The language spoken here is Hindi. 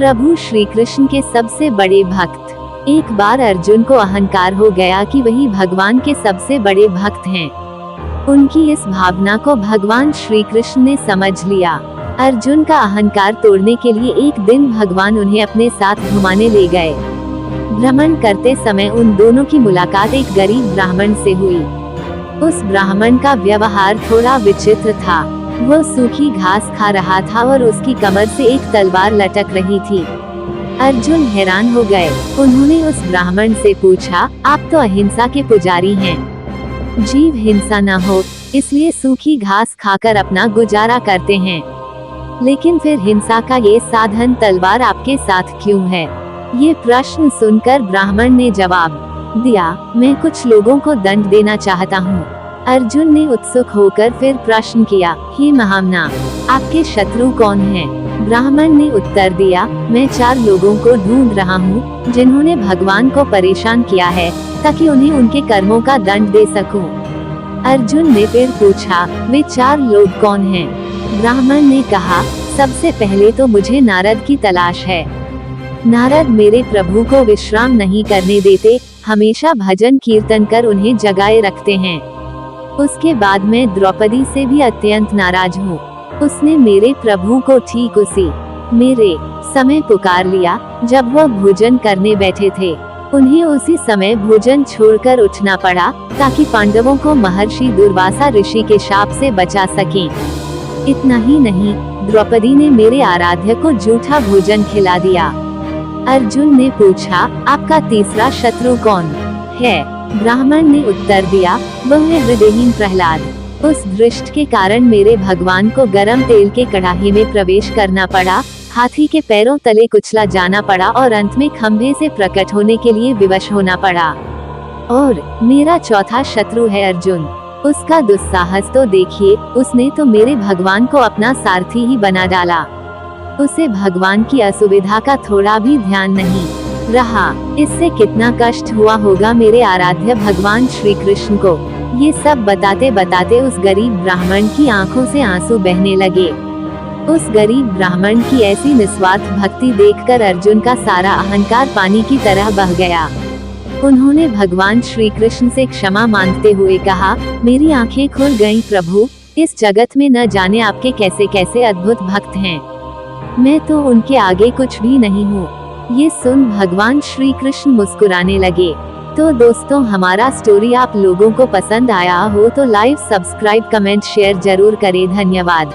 प्रभु श्री कृष्ण के सबसे बड़े भक्त। एक बार अर्जुन को अहंकार हो गया कि वही भगवान के सबसे बड़े भक्त हैं। उनकी इस भावना को भगवान श्री कृष्ण ने समझ लिया। अर्जुन का अहंकार तोड़ने के लिए एक दिन भगवान उन्हें अपने साथ घुमाने ले गए। भ्रमण करते समय उन दोनों की मुलाकात एक गरीब ब्राह्मण से हुई। उस ब्राह्मण का व्यवहार थोड़ा विचित्र था। वो सूखी घास खा रहा था और उसकी कमर से एक तलवार लटक रही थी। अर्जुन हैरान हो गए। उन्होंने उस ब्राह्मण से पूछा, आप तो अहिंसा के पुजारी हैं। जीव हिंसा न हो इसलिए सूखी घास खाकर अपना गुजारा करते हैं, लेकिन फिर हिंसा का ये साधन तलवार आपके साथ क्यों है? ये प्रश्न सुनकर ब्राह्मण ने जवाब दिया, मैं कुछ लोगों को दंड देना चाहता हूँ। अर्जुन ने उत्सुक होकर फिर प्रश्न किया, हे महामना, आपके शत्रु कौन हैं? ब्राह्मण ने उत्तर दिया, मैं 4 लोगों को ढूंढ रहा हूँ जिन्होंने भगवान को परेशान किया है, ताकि उन्हें उनके कर्मों का दंड दे सकूं। अर्जुन ने फिर पूछा, वे 4 लोग कौन हैं? ब्राह्मण ने कहा, सबसे पहले तो मुझे नारद की तलाश है। नारद मेरे प्रभु को विश्राम नहीं करने देते, हमेशा भजन कीर्तन कर उन्हें जगाए रखते हैं। उसके बाद मैं द्रौपदी से भी अत्यंत नाराज हूँ। उसने मेरे प्रभु को ठीक उसी मेरे समय पुकार लिया जब वह भोजन करने बैठे थे। उन्हें उसी समय भोजन छोड़कर उठना पड़ा ताकि पांडवों को महर्षि दुर्वासा ऋषि के शाप से बचा सकें। इतना ही नहीं, द्रौपदी ने मेरे आराध्य को जूठा भोजन खिला दिया। अर्जुन ने पूछा, आपका तीसरा शत्रु कौन है? ब्राह्मण ने उत्तर दिया, वह है हृदयहीन प्रहलाद। उस दृष्ट के कारण मेरे भगवान को गरम तेल के कड़ाही में प्रवेश करना पड़ा, हाथी के पैरों तले कुचला जाना पड़ा और अंत में खंभे से प्रकट होने के लिए विवश होना पड़ा। और मेरा चौथा शत्रु है अर्जुन। उसका दुस्साहस तो देखिए, उसने तो मेरे भगवान को अपना सारथी ही बना डाला। उसे भगवान की असुविधा का थोड़ा भी ध्यान नहीं रहा। इससे कितना कष्ट हुआ होगा मेरे आराध्य भगवान श्री कृष्ण को। ये सब बताते बताते उस गरीब ब्राह्मण की आंखों से आंसू बहने लगे। उस गरीब ब्राह्मण की ऐसी निस्वार्थ भक्ति देखकर अर्जुन का सारा अहंकार पानी की तरह बह गया। उन्होंने भगवान श्री कृष्ण से क्षमा मांगते हुए कहा, मेरी आंखें खुल गईं प्रभु, इस जगत में न जाने आपके कैसे कैसे अद्भुत भक्त हैं। मैं तो उनके आगे कुछ भी नहीं हूँ। ये सुन भगवान श्री कृष्ण मुस्कुराने लगे। तो दोस्तों, हमारा स्टोरी आप लोगों को पसंद आया हो तो लाइक, सब्सक्राइब, कमेंट, शेयर जरूर करें। धन्यवाद।